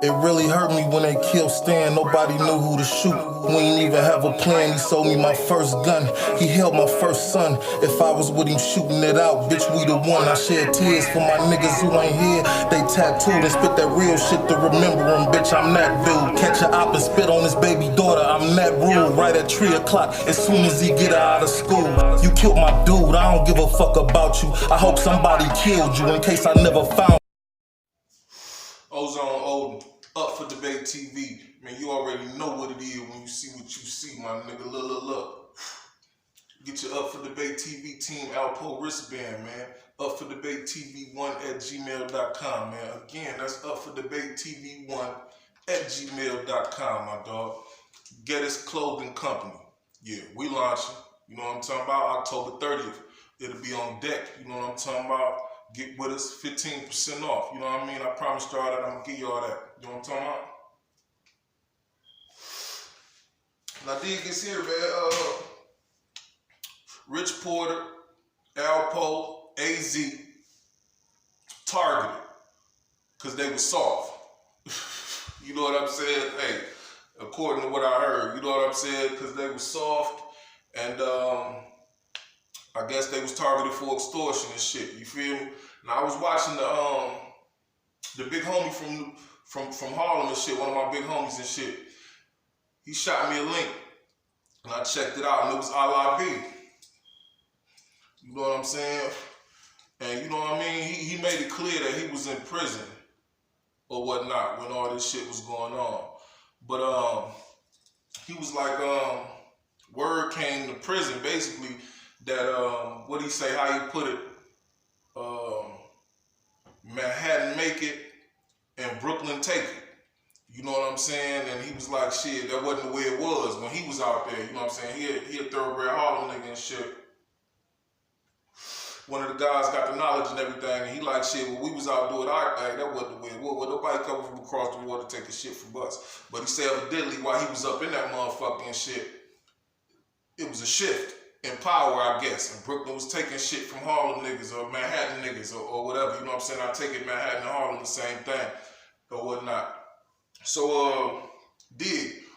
It really hurt me when they killed Stan, nobody knew who to shoot. We ain't even have a plan, he sold me my first gun. He held my first son, if I was with him shooting it out, bitch we the one. I shed tears for my niggas who ain't here. They tattooed and spit that real shit to remember him, bitch I'm that dude. Catch a op and spit on his baby daughter, I'm that rule. Right at 3 o'clock, as soon as he get her out of school. You killed my dude, I don't give a fuck about you. I hope somebody killed you in case I never found. Ozone Olden, Up for Debate TV. Man, you already know what it is when you see what you see, my nigga. Look. Get your Up for Debate TV team Alpo wristband, man. Up for Debate TV1@gmail.com, man. Again, that's Up for Debate TV1@gmail.com, my dog. Get us Clothing Company. Yeah, we launching. You know what I'm talking about? October 30th. It'll be on deck. You know what I'm talking about? Get with us, 15% off. You know what I mean? I promised y'all that I'm gonna give y'all that. You know what I'm talking about? Now, dig gets here, man. Rich Porter, Alpo, Azie, targeted, because they were soft. You know what I'm saying? Hey, according to what I heard, you know what I'm saying? Because they were soft, and I guess they was targeted for extortion and shit. You feel me? Now I was watching the big homie from Harlem and shit, one of my big homies and shit. He shot me a link, and I checked it out, and it was Alpo. You know what I'm saying? And you know what I mean? He made it clear that he was in prison or whatnot when all this shit was going on. But he was like, word came to prison basically that what'd he say, how he put it, Manhattan make it and Brooklyn take it. You know what I'm saying? And he was like, shit, that wasn't the way it was when he was out there. You know what I'm saying? He a thoroughbred Harlem nigga and shit. One of the guys got the knowledge and everything, and he like, shit, when we was out doing our thing, that wasn't the way it was. Well, nobody coming from across the water taking shit from us. But he said evidently while he was up in that motherfucking shit, it was a shift in power, I guess. And Brooklyn was taking shit from Harlem niggas or Manhattan niggas or whatever. You know what I'm saying? I take it Manhattan and Harlem the same thing or whatnot. So,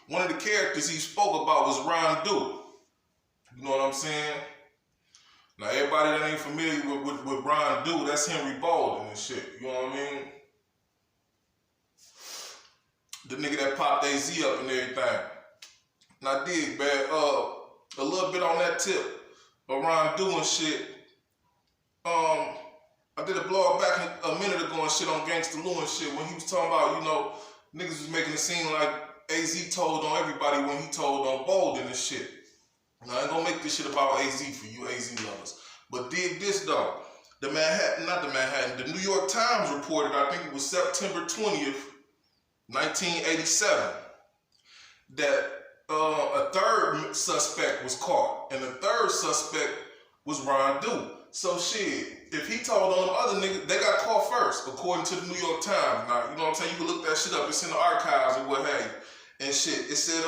one of the characters he spoke about was Ron Du. You know what I'm saying? Now, everybody that ain't familiar with Ron Du, that's Henry Bolden and shit. You know what I mean? The nigga that popped Azie up and everything. Now, dig, man, a little bit on that tip of Ron Du and shit. I did a blog back a minute ago and shit on Gangsta Lou and shit when he was talking about, you know, niggas was making it seem like Azie told on everybody when he told on Bolden and shit. Now, I ain't gonna make this shit about Azie for you Azie lovers. But dig this though. The New York Times reported, I think it was September 20th, 1987, that a third suspect was caught. And the third suspect was Ron Du. So shit, if he told on them other niggas, they got caught first, according to the New York Times. Now, you know what I'm saying? You can look that shit up. It's in the archives or what have you. And shit, it said,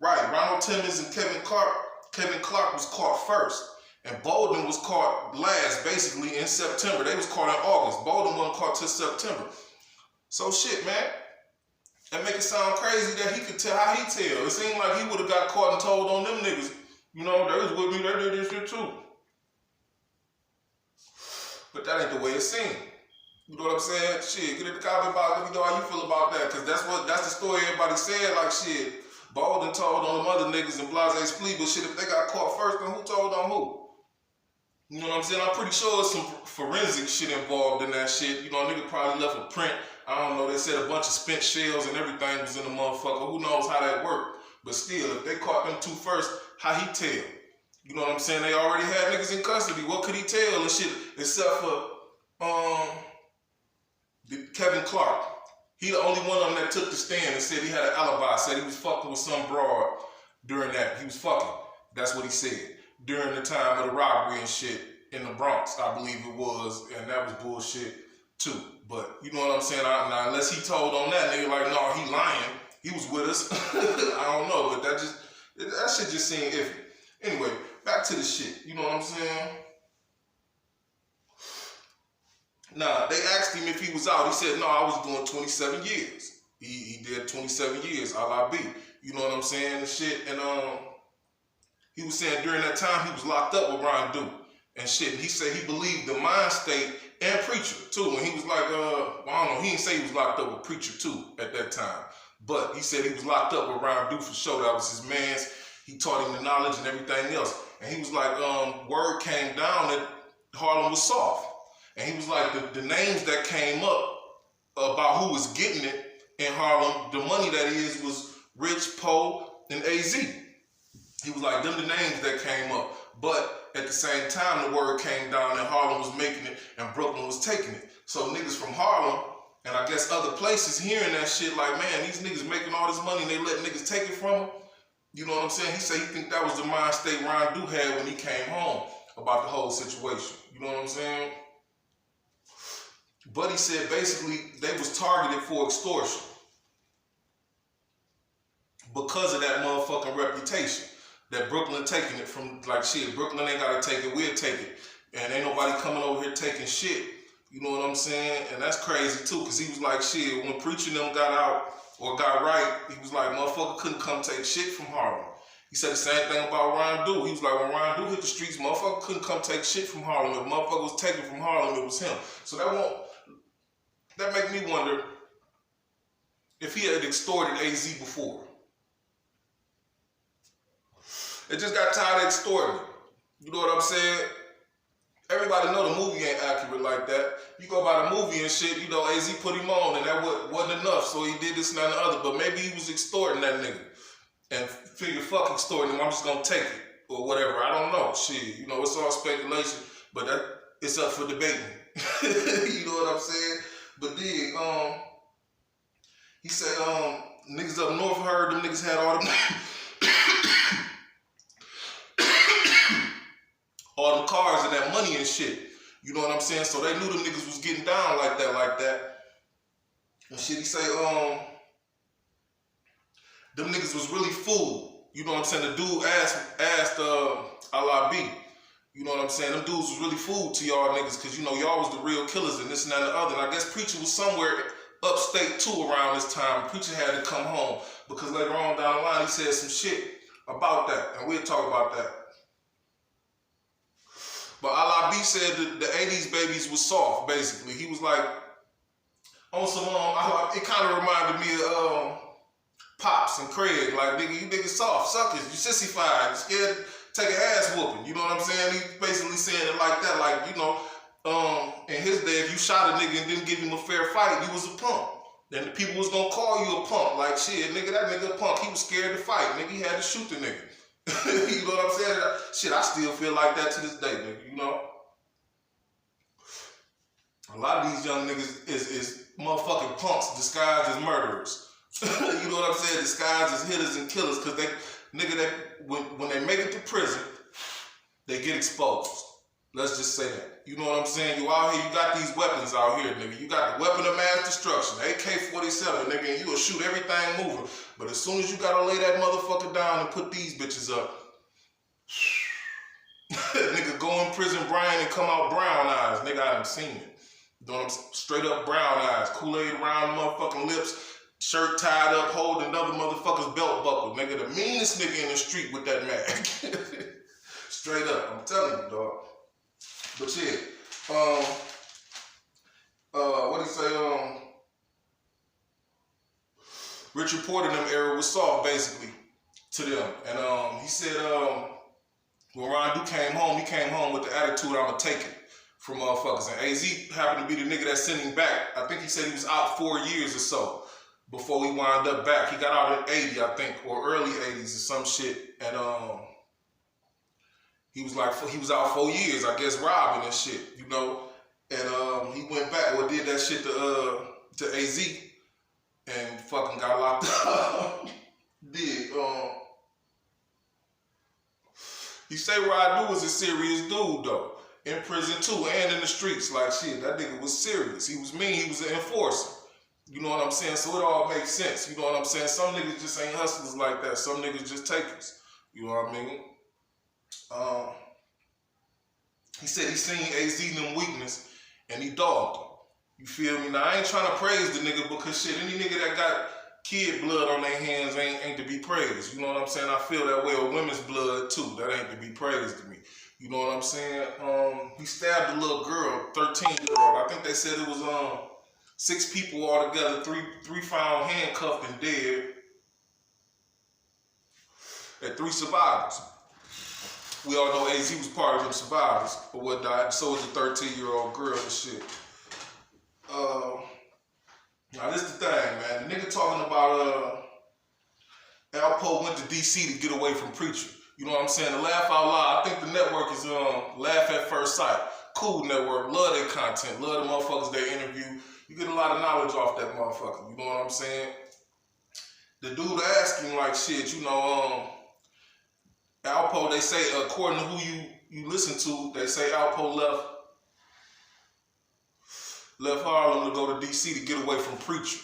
right, Ronald Timmons and Kevin Clark was caught first. And Bolden was caught last, basically, in September. They was caught in August. Bolden wasn't caught till September. So shit, man. That make it sound crazy that he could tell how he tell. It seemed like he would have got caught and told on them niggas. You know, they was with me, they did this shit too. But that ain't the way it seemed. You know what I'm saying? Shit, get in the comment box, let me know how you feel about that. Cause that's the story everybody said, like shit. Bolden told on them other niggas and Blase Splee, but shit, if they got caught first, then who told on who? You know what I'm saying? I'm pretty sure there's some forensic shit involved in that shit. You know, a nigga probably left a print. I don't know, they said a bunch of spent shells and everything was in the motherfucker. Who knows how that worked? But still, if they caught them two first, how he tell? You know what I'm saying? They already had niggas in custody. What could he tell and shit? Except for Kevin Clark. He the only one of them that took the stand and said he had an alibi. Said he was fucking with some broad during that. He was fucking. That's what he said. During the time of the robbery and shit in the Bronx, I believe it was. And that was bullshit too. But you know what I'm saying? Now, unless he told on that nigga like, no, he lying. He was with us. I don't know. But that shit just seemed iffy. Anyway, back to the shit. You know what I'm saying? Nah, they asked him if he was out. He said, no, I was doing 27 years. He did 27 years, LIB. You know what I'm saying? And shit. And he was saying during that time he was locked up with Ron Duke and shit. And he said he believed the mind state and Preacher too. And he was like, I don't know, he didn't say he was locked up with Preacher too at that time. But he said he was locked up with Ron Duke for sure. That was his man's. He taught him the knowledge and everything else. And he was like, word came down that Harlem was soft. And he was like, the names that came up about who was getting it in Harlem, the money that is, was Rich, Poe, and Azie. He was like, them the names that came up. But at the same time, the word came down that Harlem was making it and Brooklyn was taking it. So niggas from Harlem, and I guess other places hearing that shit like, man, these niggas making all this money and they let niggas take it from them. You know what I'm saying? He said he think that was the mind state Ron Duke had when he came home about the whole situation. You know what I'm saying? But he said basically they was targeted for extortion because of that motherfucking reputation. That Brooklyn taking it from, like, shit, Brooklyn ain't gotta take it, we'll take it. And ain't nobody coming over here taking shit. You know what I'm saying? And that's crazy too, because he was like, shit, when Preacher and them got out or got right, he was like, motherfucker couldn't come take shit from Harlem. He said the same thing about Ron Duke. He was like, when Ron Duke hit the streets, motherfucker couldn't come take shit from Harlem. If motherfucker was taken from Harlem, it was him. So that make me wonder if he had extorted Azie before. It just got tired of extorting. You know what I'm saying? Everybody know the movie ain't accurate like that. You go by the movie and shit, you know, Azie put him on and that wasn't enough, so he did this and that and the other. But maybe he was extorting that nigga and figured, fuck extorting him, I'm just gonna take it or whatever. I don't know. Shit, you know, it's all speculation, but it's up for debating. You know what I'm saying? But then, he said, niggas up north heard them niggas had all them all them cars and that money and shit. You know what I'm saying? So they knew them niggas was getting down like that. And shit, he say, them niggas was really fooled. You know what I'm saying? The dude asked LIB. You know what I'm saying? Them dudes was really fooled to y'all niggas because, you know, y'all was the real killers and this and that and the other. And I guess Preacher was somewhere upstate too around this time. Preacher had to come home because later on down the line he said some shit about that. And we'll talk about that. But LIB said that the 80s babies was soft, basically. He was like, on some, it kind of reminded me of Pops and Craig. Like, nigga, you niggas soft, suckers, you sissified, you scared to take an ass whooping. You know what I'm saying? He's basically saying it like that. Like, you know, in his day, if you shot a nigga and didn't give him a fair fight, you was a punk. Then the people was gonna call you a punk. Like, shit, nigga, that nigga a punk. He was scared to fight. Nigga, he had to shoot the nigga. You know what I'm saying? Shit, I still feel like that to this day, nigga, you know? A lot of these young niggas is motherfucking punks disguised as murderers. You know what I'm saying? Disguised as hitters and killers, because they, nigga, that when they make it to prison, they get exposed. Let's just say that. You know what I'm saying? You out here, you got these weapons out here, nigga. You got the weapon of mass destruction, AK-47, nigga, and you will shoot everything moving. But as soon as you gotta lay that motherfucker down and put these bitches up, nigga, go in prison Brian and come out brown eyes. Nigga, I haven't seen it. You know what I'm saying? Straight up brown eyes, Kool-Aid around motherfucking lips, shirt tied up, holding another motherfucker's belt buckle. Nigga, the meanest nigga in the street with that mag. Straight up, I'm telling you, dog. But yeah, what do you say, Richard Porter in them era was soft, basically, to them. And he said, when Ron Duke came home, he came home with the attitude, I'ma take it from motherfuckers. And Azie happened to be the nigga that sent him back. I think he said he was out 4 years or so before he wound up back. He got out in 80, I think, or early 80s or some shit. And he was like, he was out 4 years, I guess, robbing and shit, you know. And he went back or did that shit to Azie and fucking got locked up. He say Radu was a serious dude though, in prison too and in the streets. Like shit, that nigga was serious. He was mean. He was an enforcer. You know what I'm saying? So it all makes sense. You know what I'm saying? Some niggas just ain't hustlers like that. Some niggas just takers. You know what I mean? He said he seen AZ them weakness and he dogged him. You feel me? Now, I ain't trying to praise the nigga because shit, any nigga that got kid blood on their hands ain't to be praised. You know what I'm saying? I feel that way with women's blood too. That ain't to be praised to me. You know what I'm saying? He stabbed a little girl, 13-year-old. I think they said it was 6 people altogether, three found handcuffed and dead, and 3 survivors. We all know Azie was part of them survivors, but what died, so was a 13-year-old girl and shit. Now this the thing, man. The nigga talking about Alpo went to DC to get away from Preacher. You know what I'm saying? The Laugh Out Loud. I think the network is Laugh at First Sight. Cool network. Love their content. Love the motherfuckers they interview. You get a lot of knowledge off that motherfucker. You know what I'm saying? The dude asking like shit, you know, Alpo, they say, according to who you listen to, they say Alpo left Harlem to go to DC to get away from Preacher.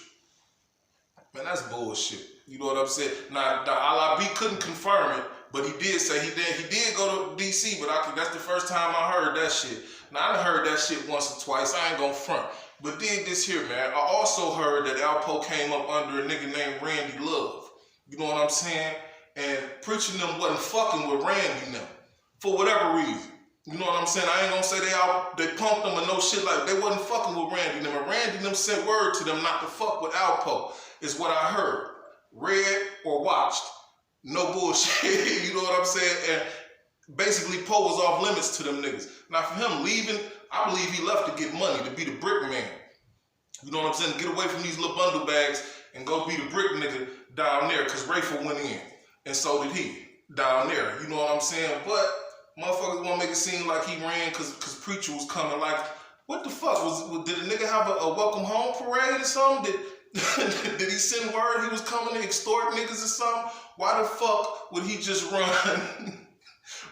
Man, that's bullshit. You know what I'm saying? Now, LIB couldn't confirm it, but he did say he did go to DC, but that's the first time I heard that shit. Now, I done heard that shit once or twice. I ain't gonna front. But dig this here, man. I also heard that Alpo came up under a nigga named Randy Love. You know what I'm saying? And Preacher and them wasn't fucking with Randy and them for whatever reason. You know what I'm saying? I ain't gonna say they pumped them or no shit like that. They wasn't fucking with Randy and them. And Randy and them sent word to them not to fuck with Alpo, is what I heard. Read or watched. No bullshit. You know what I'm saying? And basically Poe was off limits to them niggas. Now for him leaving, I believe he left to get money, to be the brick man. You know what I'm saying? To get away from these little bundle bags and go be the brick nigga down there, because Rayful went in. And so did he down there. You know what I'm saying? But motherfuckers want to make it seem like he ran because Preacher was coming. Like, what the fuck? Did a nigga have a welcome home parade or something? Did he send word he was coming to extort niggas or something? Why the fuck would he just run?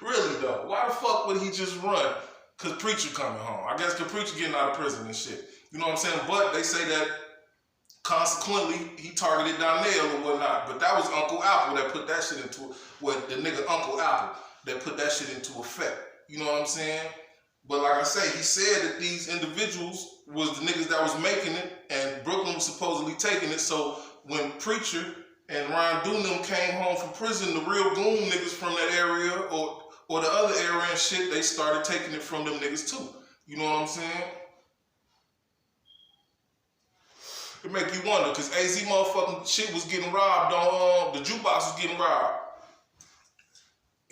Really though, why the fuck would he just run? Because Preacher coming home. I guess because Preacher getting out of prison and shit. You know what I'm saying? But they say that consequently, he targeted Donnell or whatnot. But that was Uncle Alpo that put that shit into, the nigga Uncle Alpo that put that shit into effect. You know what I'm saying? But like I say, he said that these individuals was the niggas that was making it, and Brooklyn was supposedly taking it. So when Preacher and Ryan Dunham came home from prison, the real goon niggas from that area or the other area and shit, they started taking it from them niggas too. You know what I'm saying? It make you wonder, because AZ motherfucking shit was getting robbed on, the jukebox was getting robbed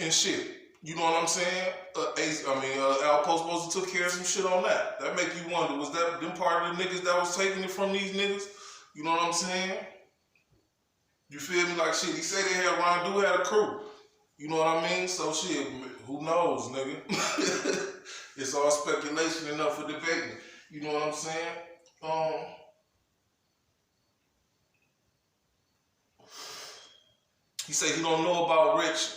and shit. You know what I'm saying? Alpo supposed to took care of some shit on that. That make you wonder, was that them part of the niggas that was taking it from these niggas? You know what I'm saying? You feel me? Like shit, he said they had, Ron Do had a crew. You know what I mean? So shit, who knows, nigga? It's all speculation enough for debating. You know what I'm saying? He said he don't know about Rich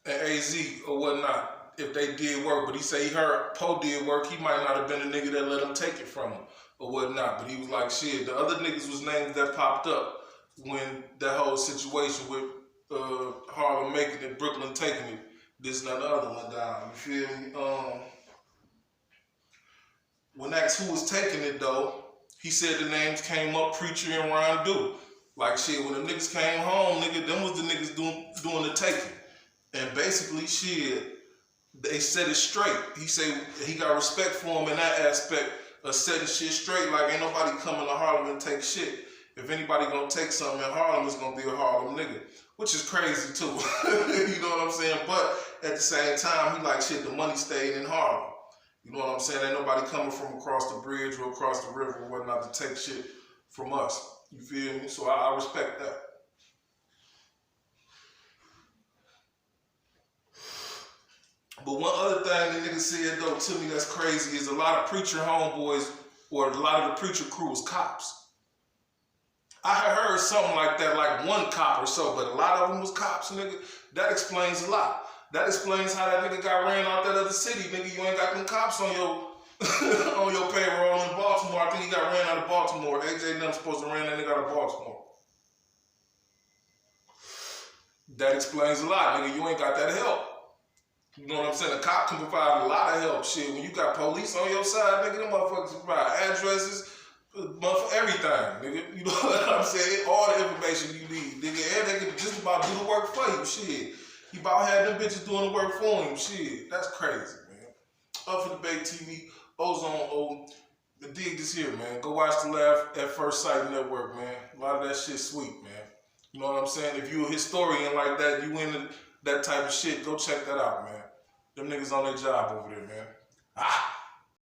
and AZ or whatnot, if they did work, but he said he heard Poe did work. He might not have been the nigga that let him take it from him or whatnot, but he was like, shit, the other niggas was names that popped up when that whole situation with Harlem making it, Brooklyn taking it, this and that, the other one down. You feel me? When asked who was taking it though, he said the names came up, Preacher and Ron Do. Like shit, when the niggas came home, nigga, them was the niggas doing the taking. And basically, shit, they set it straight. He said he got respect for him in that aspect of setting shit straight. Like, ain't nobody coming to Harlem and take shit. If anybody gonna take something in Harlem, it's gonna be a Harlem nigga. Which is crazy, too. You know what I'm saying? But at the same time, he like, shit, the money stayed in Harlem. You know what I'm saying? Ain't nobody coming from across the bridge or across the river or whatnot to take shit from us. You feel me? So I respect that. But one other thing the nigga said though to me that's crazy is a lot of Preacher homeboys or a lot of the Preacher crew was cops. I had heard something like that, like one cop or so, but a lot of them was cops, nigga. That explains a lot. That explains how that nigga got ran out that other city, nigga. You ain't got them cops on your on your payroll in Baltimore. I think he got ran out of Baltimore. AJ and them supposed to ran that nigga out of Baltimore. That explains a lot, nigga. You ain't got that help. You know what I'm saying? A cop can provide a lot of help. Shit, when you got police on your side, nigga, them motherfuckers provide addresses, Everything, nigga. You know what I'm saying? All the information you need, nigga. And they can just about do the work for you, shit. He about had them bitches doing the work for him, shit. That's crazy, man. Up for Debate TV, Ozone O. The dig this here, man. Go watch the Laugh at First Sight Network, man. A lot of that shit sweet, man. You know what I'm saying? If you a historian like that, you into that type of shit, go check that out, man. Them niggas on their job over there, man. Ah!